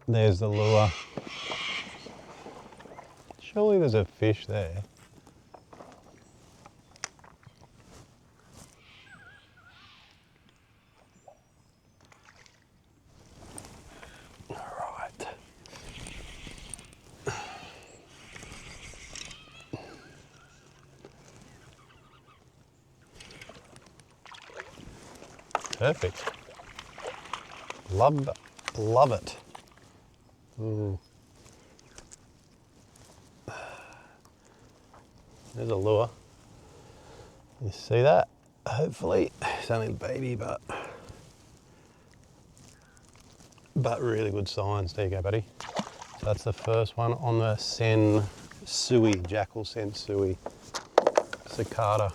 There's the lure. Surely there's a fish there. Alright. Perfect. Love it. Ooh. There's a lure. You see that? Hopefully, it's only a baby, but really good signs. There you go, buddy. So that's the first one on the Jackall Suisen, Cicada.